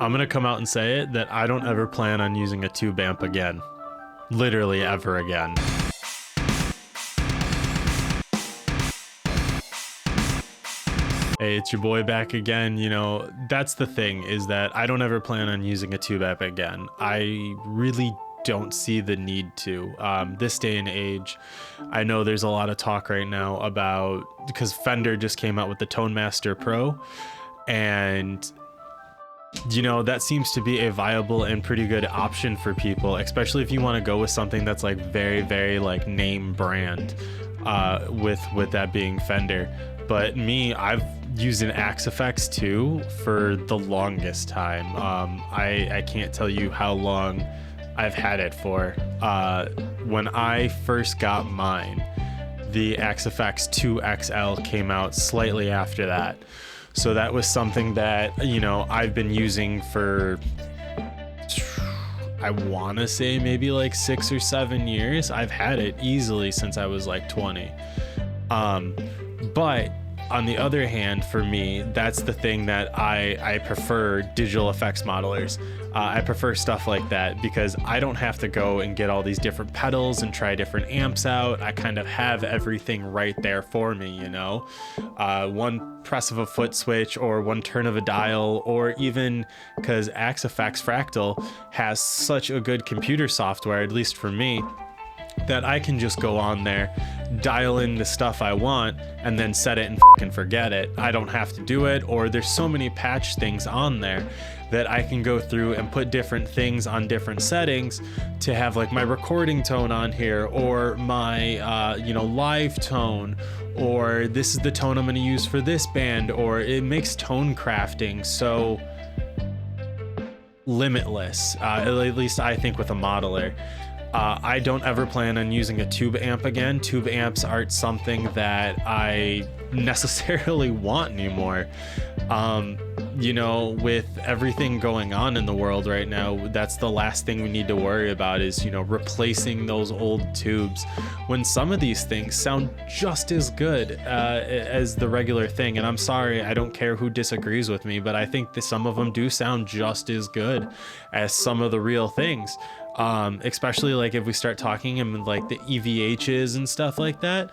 I'm gonna come out and say it that I don't ever plan on using a tube amp again. Literally ever again. Hey, it's your boy back again. You know, that's the thing, is that I don't ever plan on using a tube amp again. I really don't see the need to. This day and age, I know there's a lot of talk right now about, because Fender just came out with the Tone Master Pro, and you know, that seems to be a viable and pretty good option for people, especially if you want to go with something that's like very like name brand, with that being Fender. But me, I've used an Axe Effects too for the longest time. I can't tell you how long I've had it for. When I first got mine, the Axe Effects 2XL came out slightly after that. So that was something that, you know, I've been using for, I want to say maybe like 6 or 7 years. I've had it easily since I was like 20. But on the other hand, for me, that's the thing that I prefer digital effects modelers. I prefer stuff like that because I don't have to go and get all these different pedals and try different amps out. I kind of have everything right there for me, you know? One press of a foot switch or one turn of a dial, or even because Axe Effects Fractal has such a good computer software, at least for me, that I can just go on there, dial in the stuff I want, and then set it and fucking forget it. I don't have to do it, or there's so many patch things on there that I can go through and put different things on different settings to have like my recording tone on here, or my you know, live tone, or this is the tone I'm going to use for this band, or it makes tone crafting so limitless, at least I think with a modeler. I don't ever plan on using a tube amp again. Tube amps aren't something that I necessarily want anymore. You know, with everything going on in the world right now, that's the last thing we need to worry about is, you know, replacing those old tubes, when some of these things sound just as good as the regular thing. And I'm sorry, I don't care who disagrees with me, but I think that some of them do sound just as good as some of the real things. Especially like if we start talking in like the EVHs and stuff like that.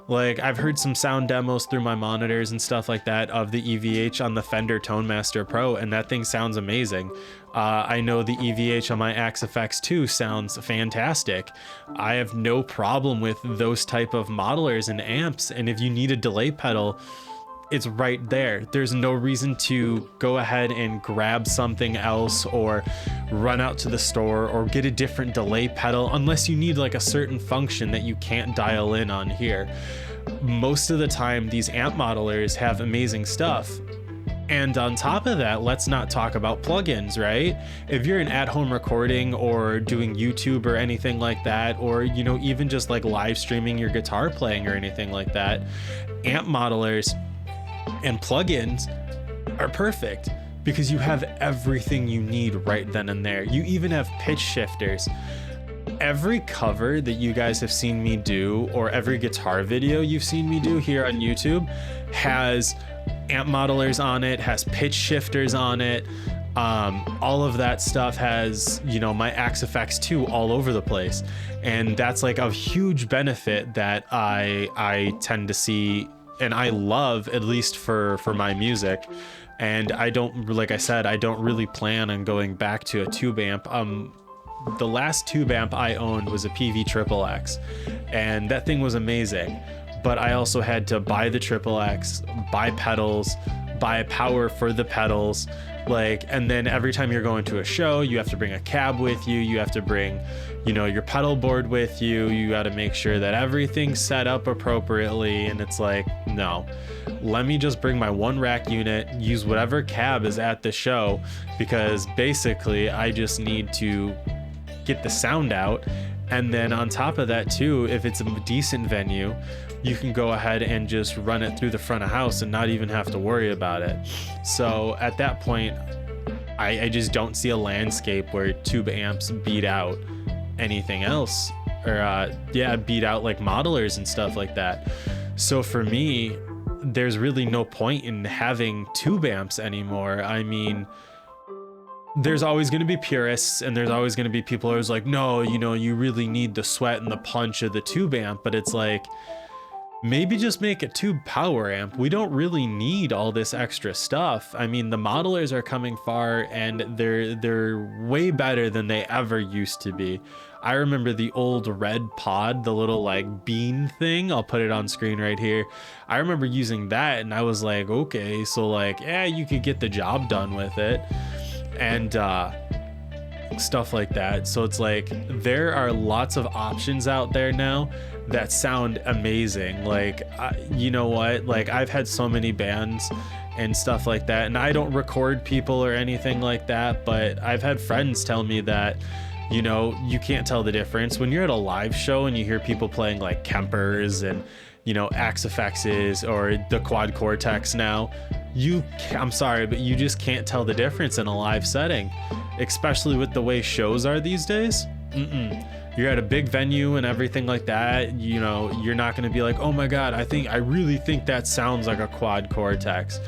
Like I've heard some sound demos through my monitors and stuff like that of the EVH on the Fender Tone Master Pro, and that thing sounds amazing. I know the EVH on my Axe Effects 2 sounds fantastic. I have no problem with those type of modelers and amps, and if you need a delay pedal, it's right there. There's no reason to go ahead and grab something else or run out to the store or get a different delay pedal unless you need like a certain function that you can't dial in on here. Most of the time, these amp modelers have amazing stuff. And on top of that, let's not talk about plugins, right? If you're an at-home recording or doing YouTube or anything like that, or, you know, even just like live streaming your guitar playing or anything like that, amp modelers and plugins are perfect because you have everything you need right then and there. You even have pitch shifters. Every cover that you guys have seen me do, or every guitar video you've seen me do here on YouTube, has amp modelers on it, has pitch shifters on it. All of that stuff has, you know, my Axe Effects 2 all over the place. And that's like a huge benefit that I tend to see and I love, at least for my music. And I don't, like I said, I don't really plan on going back to a tube amp. The last tube amp I owned was a PV Triple X, and that thing was amazing. But I also had to buy the Triple X, buy pedals, buy power for the pedals, like, and then every time you're going to a show, you have to bring a cab with you, you have to bring, you know, your pedal board with you, you got to make sure that everything's set up appropriately. And it's like, no, let me just bring my one rack unit, use whatever cab is at the show, because basically I just need to get the sound out. And then on top of that too, if it's a decent venue, you can go ahead and just run it through the front of house and not even have to worry about it. So at that point, I just don't see a landscape where tube amps beat out anything else, or beat out like modelers and stuff like that. So for me, there's really no point in having tube amps anymore. I mean, there's always going to be purists, and there's always going to be people who's like, no, you know, you really need the sweat and the punch of the tube amp. But it's like, maybe just make a tube power amp. We don't really need all this extra stuff. I mean, the modelers are coming far, and they're way better than they ever used to be. I remember the old red pod, the little like bean thing. I'll put it on screen right here. I remember using that, and I was like, okay, so like, yeah, you could get the job done with it, and stuff like that. So it's like, there are lots of options out there now that sound amazing. Like, you know what, like, I've had so many bands and stuff like that, and I don't record people or anything like that, but I've had friends tell me that, you know, you can't tell the difference when you're at a live show and you hear people playing like Kempers and, you know, AXFXs or the Quad Cortex now. I'm sorry, but you just can't tell the difference in a live setting, especially with the way shows are these days. You're at a big venue and everything like that, you know, you're not going to be like, oh my God, I really think that sounds like a Quad Cortex.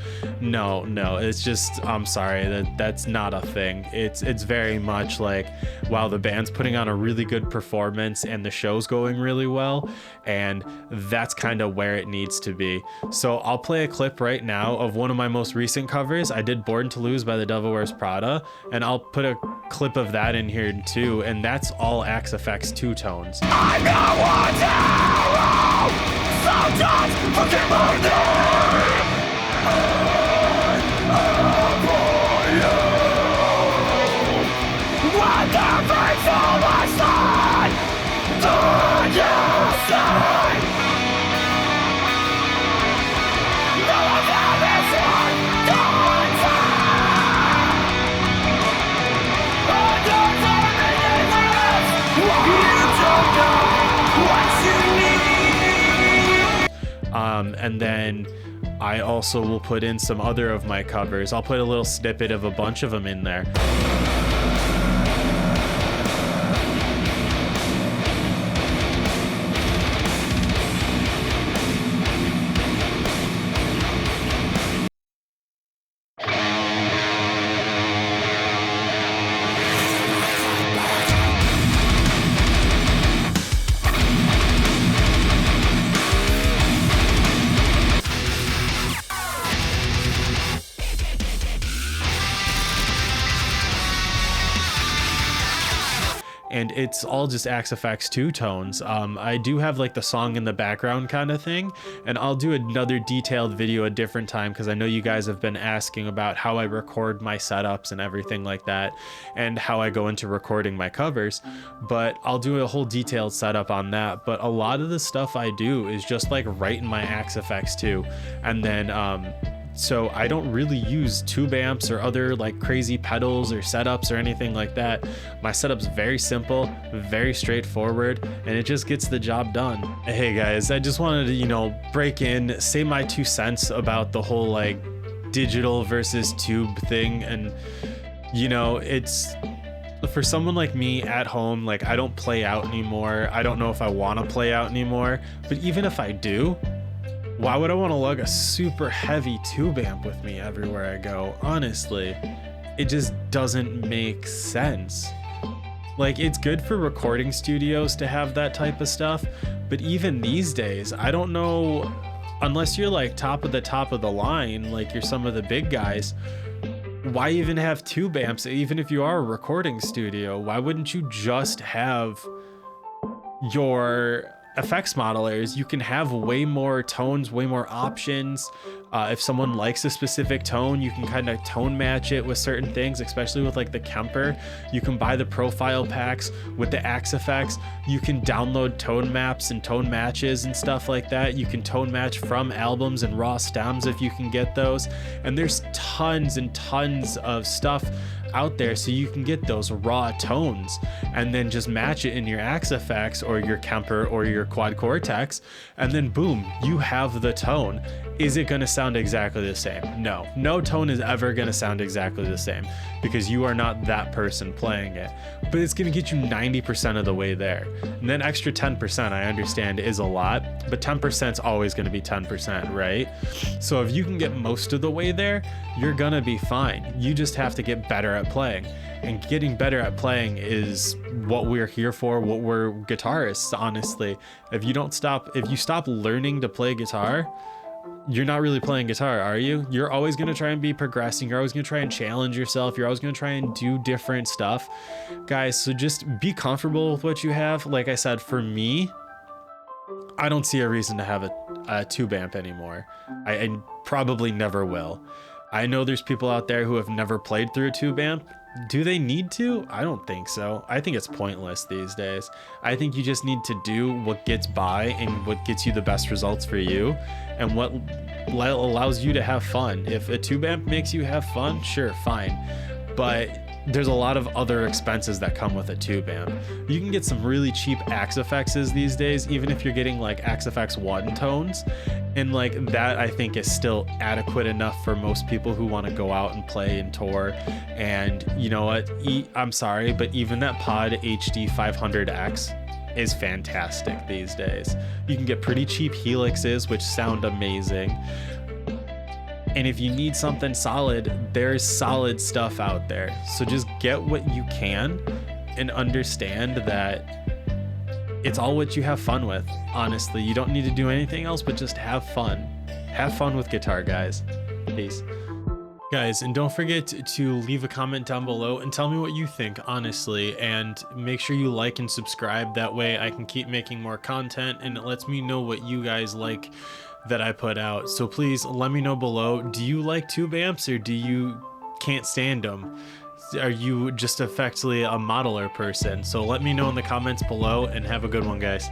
No, it's just, I'm sorry, that's not a thing. It's very much like, wow, the band's putting on a really good performance and the show's going really well, and that's kind of where it needs to be. So I'll play a clip right now of one of my most recent covers. I did Born to Lose by the Devil Wears Prada, and I'll put a clip of that in here too, and that's all AXFX two-tones. I'm not one hero, so just forgive my name. What the face of my son do you say? No one's had this one done time. I don't know you don't know what you need. And then I also will put in some other of my covers. I'll put a little snippet of a bunch of them in there. And it's all just AXFX two-tones. I do have like the song in the background kind of thing, and I'll do another detailed video a different time, because I know you guys have been asking about how I record my setups and everything like that, and how I go into recording my covers, but I'll do a whole detailed setup on that. But a lot of the stuff I do is just like right in my AXFX too, and then so I don't really use tube amps or other like crazy pedals or setups or anything like that. My setup's very simple, very straightforward, and it just gets the job done. Hey guys, I just wanted to, you know, break in, say my 2 cents about the whole like digital versus tube thing. And you know, it's, for someone like me at home, like, I don't play out anymore. I don't know if I want to play out anymore, but even if I do, why would I want to lug a super heavy tube amp with me everywhere I go? Honestly, it just doesn't make sense. Like, it's good for recording studios to have that type of stuff, but even these days, I don't know, unless you're like top of the line, like you're some of the big guys, why even have tube amps? Even if you are a recording studio, why wouldn't you just have your effects modelers? You can have way more tones, way more options. If someone likes a specific tone, you can kind of tone match it with certain things, especially with like the Kemper. You can buy the profile packs with the AXFX. You can download tone maps and tone matches and stuff like that. You can tone match from albums and raw stems if you can get those. And there's tons and tons of stuff out there, so you can get those raw tones and then just match it in your AXFX or your Kemper or your Quad Cortex, and then boom, you have the tone. Is it going to sound exactly the same? No. No tone is ever going to sound exactly the same because you are not that person playing it. But it's going to get you 90% of the way there. And then extra 10%, I understand, is a lot, but 10% is always going to be 10%, right? So if you can get most of the way there, you're going to be fine. You just have to get better at playing. And getting better at playing is what we're here for, what we're guitarists, honestly. If you stop learning to play guitar, you're not really playing guitar, are you? You're always going to try and be progressing. You're always going to try and challenge yourself. You're always going to try and do different stuff. Guys, so just be comfortable with what you have. Like I said, for me, I don't see a reason to have a tube amp anymore. I probably never will. I know there's people out there who have never played through a tube amp. Do they need to? I don't think so. I think it's pointless these days. I think you just need to do what gets by and what gets you the best results for you and what allows you to have fun. If a tube amp makes you have fun, sure, fine. But there's a lot of other expenses that come with a tube amp. You can get some really cheap Axe-Fx's these days, even if you're getting like Axe-Fx one tones. And like that, I think is still adequate enough for most people who want to go out and play and tour. And you know what? I'm sorry, but even that Pod HD 500X is fantastic these days. You can get pretty cheap Helixes, which sound amazing. And if you need something solid, there's solid stuff out there. So just get what you can and understand that it's all what you have fun with. Honestly, you don't need to do anything else but just have fun. Have fun with guitar, guys. Peace. Guys, and don't forget to leave a comment down below and tell me what you think, honestly, and make sure you like and subscribe. That way I can keep making more content and it lets me know what you guys like that I put out. So please let me know below. Do you like tube amps or do you can't stand them? Are you just effectively a modeler person? So let me know in the comments below and have a good one, guys.